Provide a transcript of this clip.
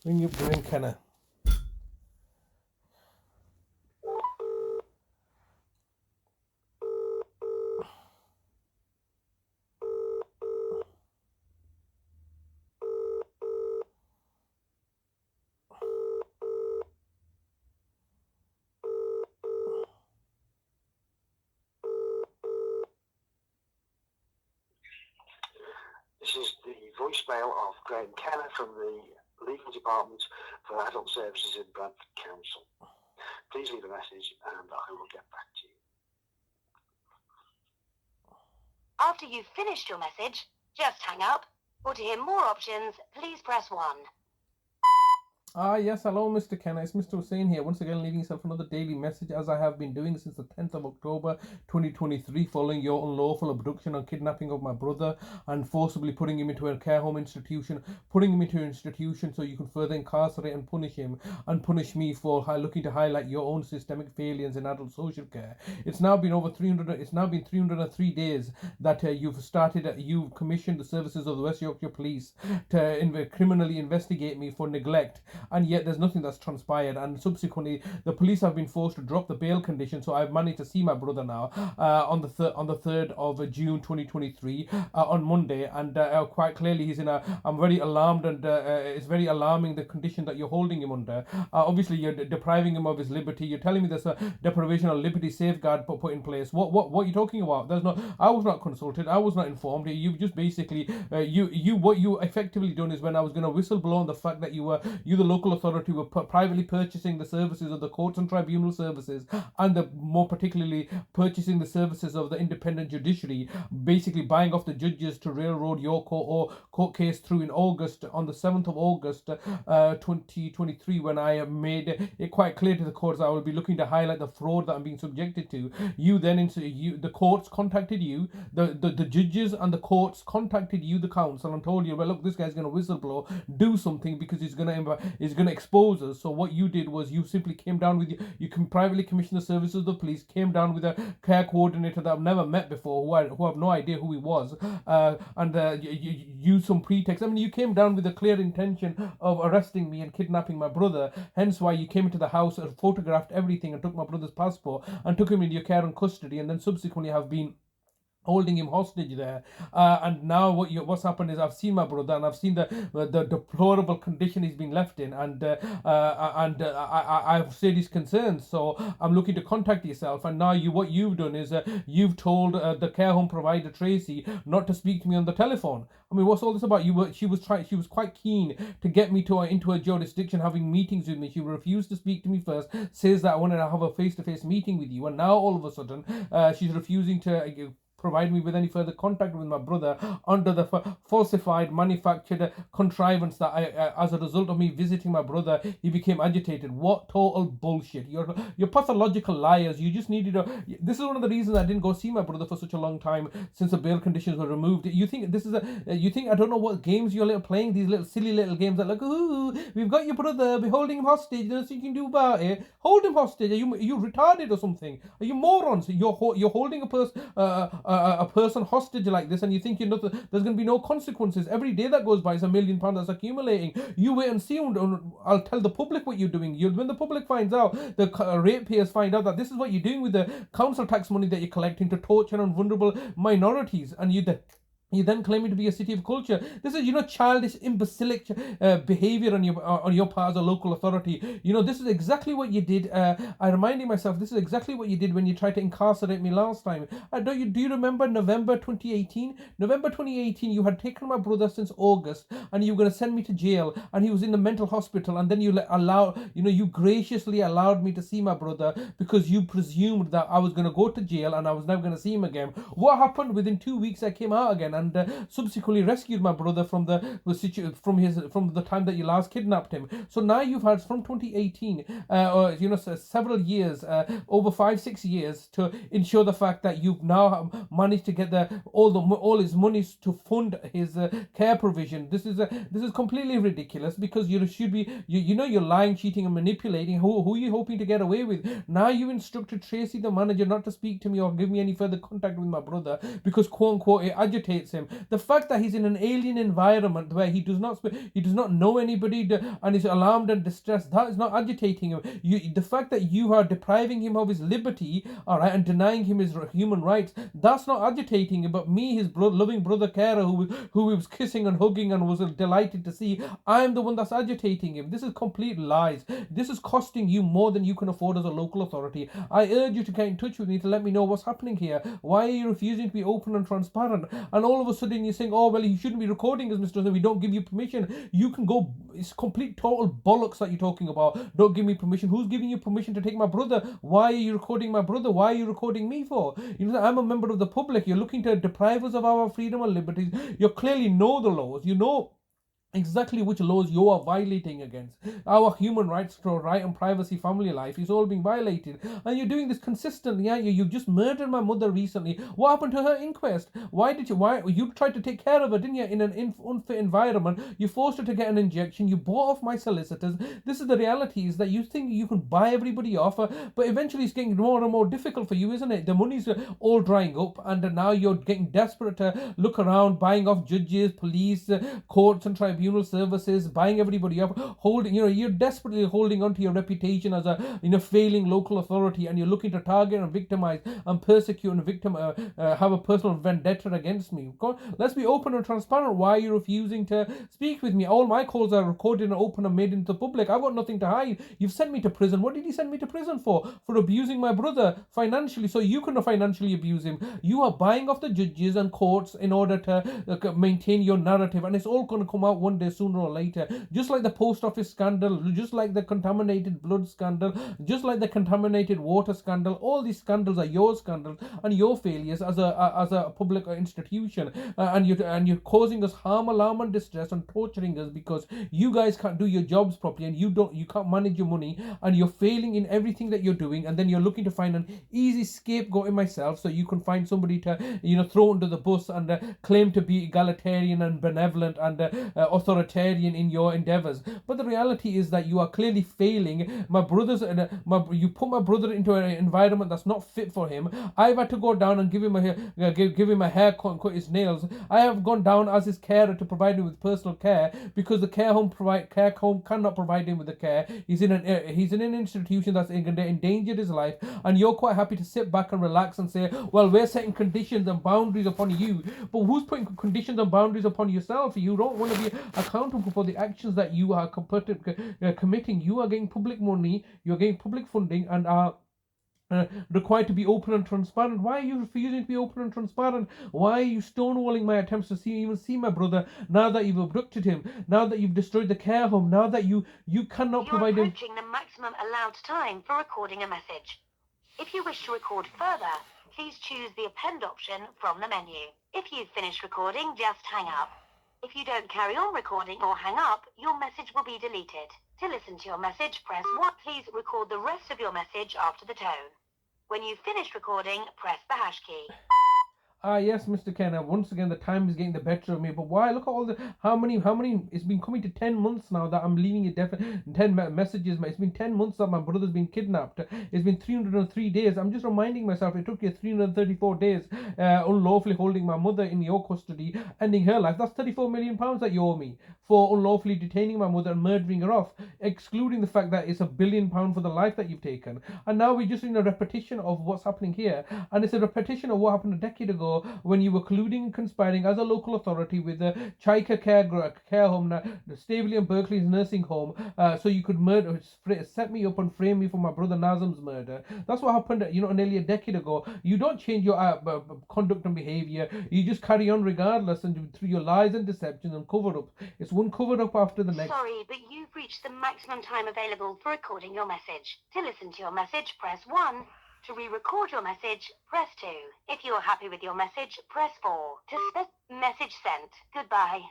Ring up Graeme Kenna. This is the voicemail of Graeme Kenna from the Legal Department for Adult Services in Bradford Council. Please leave a message and I will get back to you. After you've finished your message, just hang up. Or to hear more options, please press 1. Yes, hello Mr. Kenna, it's Mr. Hussain here, once again leaving yourself another daily message as I have been doing since the 10th of October 2023 following your unlawful abduction and kidnapping of my brother and forcibly putting him into a care home institution, so you can further incarcerate and punish him and punish me for looking to highlight your own systemic failures in adult social care. It's now been 303 days that you've commissioned the services of the West Yorkshire Police to criminally investigate me for neglect, and yet there's nothing that's transpired, and subsequently the police have been forced to drop the bail condition, so I've managed to see my brother now on the 3rd of June 2023 on Monday, and quite clearly he's in I'm very alarmed, and it's very alarming the condition that you're holding him under. Obviously you're depriving him of his liberty. You're telling me there's a deprivation of liberty safeguard put in place. What are you talking about? I was not consulted, I was not informed. You've just basically what you effectively done is, when I was going to whistleblow on the fact that you the local authority were privately purchasing the services of the courts and tribunal services, and more particularly purchasing the services of the independent judiciary, basically buying off the judges to railroad your court case through in August, on the 7th of August 2023, when I made it quite clear to the courts I will be looking to highlight the fraud that I'm being subjected to. The courts contacted you, the judges and the courts contacted you, the council, and told you, well, look, this guy's going to whistleblow, do something, because he's going to expose us. So what you did was you simply came down with you can privately commission the services of the police, came down with a care coordinator that I've never met before, who have no idea who he was, and you used some pretext. I mean, you came down with a clear intention of arresting me and kidnapping my brother, hence why you came into the house and photographed everything and took my brother's passport and took him into your care and custody, and then subsequently have been holding him hostage there, and now what's happened is I've seen my brother, and I've seen the deplorable condition he's been left in, and I've said his concerns, so I'm looking to contact yourself. And now what you've done is you've told the care home provider Tracy not to speak to me on the telephone. I mean, what's all this about? She was quite keen to get me into a jurisdiction, having meetings with me. She refused to speak to me first, says that I wanted to have a face-to-face meeting with you, and now all of a sudden she's refusing to provide me with any further contact with my brother under the falsified, manufactured contrivance that as a result of me visiting my brother, he became agitated. What total bullshit! You're pathological liars. You just needed this is one of the reasons I didn't go see my brother for such a long time, since the bail conditions were removed. You think I don't know what games you're playing, these little silly little games that like, ooh, we've got your brother, we're holding him hostage, there's nothing you can do about it. Hold him hostage. Are you retarded or something? Are you morons? You're holding a person hostage like this, and you think there's going to be no consequences. Every day that goes by is £1 million that's accumulating. You wait and see. I'll tell the public what you're doing. When the public finds out, the ratepayers find out that this is what you're doing with the council tax money that you're collecting to torture and vulnerable minorities, and you then claim it to be a city of culture. This is, childish, imbecilic behavior on your part as a local authority. This is exactly what you did. I'm reminding myself, this is exactly what you did when you tried to incarcerate me last time. Do you remember November 2018? November 2018, you had taken my brother since August, and you were going to send me to jail, and he was in the mental hospital, and then you graciously allowed me to see my brother because you presumed that I was going to go to jail and I was never going to see him again. What happened? Within 2 weeks, I came out again, and subsequently rescued my brother from the time that you last kidnapped him. So now you've had from 2018, several years, over 5-6 years, to ensure the fact that you've now managed to get all his monies to fund his care provision. This is completely ridiculous, because you should be you're lying, cheating, and manipulating. Who are you hoping to get away with? Now you instructed Tracy, the manager, not to speak to me or give me any further contact with my brother because, quote unquote, it agitates agitates him. The fact that he's in an alien environment where he does not know anybody and is alarmed and distressed, that is not agitating him. The fact that you are depriving him of his liberty, all right, and denying him his human rights, that's not agitating him. But me, his loving brother carer, who he was kissing and hugging and was delighted to see, I'm the one that's agitating him. This is complete lies. This is costing you more than you can afford as a local authority. I urge you to get in touch with me to let me know what's happening here. Why are you refusing to be open and transparent? And all of a sudden you're saying, oh, well, you shouldn't be recording us, Mr. We don't give you permission. You can go. It's complete total bollocks that you're talking about. Don't give me permission. Who's giving you permission to take my brother? Why are you recording my brother? Why are you recording me for? You know, I'm a member of the public. You're looking to deprive us of our freedom and liberties. You clearly know the laws. You know exactly which laws you are violating against. Our human rights to right and privacy, family life is all being violated, and you're doing this consistently, aren't you? You just murdered my mother recently. What happened to her inquest? Why you tried to take care of her, didn't you, in an unfit environment? You forced her to get an injection. You bought off my solicitors. This is the reality, is that you think you can buy everybody off, but eventually it's getting more and more difficult for you, isn't it? The money's all drying up, and now you're getting desperate to look around, buying off judges, police, courts and tribunals, services, buying everybody up, holding, you're desperately holding on to your reputation as a, failing local authority, and you're looking to target and victimize and persecute and have a personal vendetta against me. Let's be open and transparent. Why are you refusing to speak with me? All my calls are recorded and open and made into the public. I've got nothing to hide. You've sent me to prison. What did you send me to prison for? For abusing my brother financially, so you can financially abuse him. You are buying off the judges and courts in order to maintain your narrative, and it's all going to come out one day, sooner or later. Just like the post office scandal, just like the contaminated blood scandal, just like the contaminated water scandal. All these scandals are your scandals and your failures as a public institution, and you're causing us harm, alarm, and distress, and torturing us because you guys can't do your jobs properly, and you can't manage your money, and you're failing in everything that you're doing, and then you're looking to find an easy scapegoat in myself so you can find somebody to throw under the bus and claim to be egalitarian and benevolent and authoritarian in your endeavors. But the reality is that you are clearly failing. My brother's you put my brother into an environment that's not fit for him. I've had to go down and give him a haircut and cut his nails. I have gone down as his carer to provide him with personal care because the care home cannot provide him with the care. He's in an institution that's endangered his life, and you're quite happy to sit back and relax and say, well, we're setting conditions and boundaries upon you. But who's putting conditions and boundaries upon yourself? You don't want to be accountable for the actions that you are committing. You are getting public money, you're getting public funding, and are required to be open and transparent. Why are you refusing to be open and transparent? Why are you stonewalling my attempts to even see my brother now that you've abducted him, now that you've destroyed the care home, now that you cannot provide him? You're approaching the maximum allowed time for recording a message. If you wish to record further, please choose the append option from the menu. If you've finished recording, just hang up. If you don't carry on recording or hang up, your message will be deleted. To listen to your message, press 1. Please record the rest of your message after the tone. When you've finished recording, press the hash key. Yes, Mr. Kenna. Once again, the time is getting the better of me. But why? Look at all how many? It's been coming to 10 months now that I'm leaving it. 10 messages. It's been 10 months that my brother's been kidnapped. It's been 303 days. I'm just reminding myself it took you 334 days unlawfully holding my mother in your custody, ending her life. That's £34 million that you owe me for unlawfully detaining my mother and murdering her off, excluding the fact that it's £1 billion for the life that you've taken. And now we're just in a repetition of what's happening here, and it's a repetition of what happened a decade ago when you were colluding and conspiring as a local authority with the Chaika care home, the Staveley and Berkeley's nursing home, so you could set me up and frame me for my brother Nazim's murder. That's what happened, nearly a decade ago. You don't change your conduct and behavior. You just carry on regardless, and through your lies and deceptions and cover-up. It's one cover-up after the next. Sorry, but you've reached the maximum time available for recording your message. To listen to your message, press 1. To re-record your message, press 2. If you're happy with your message, press 4. To message sent. Goodbye.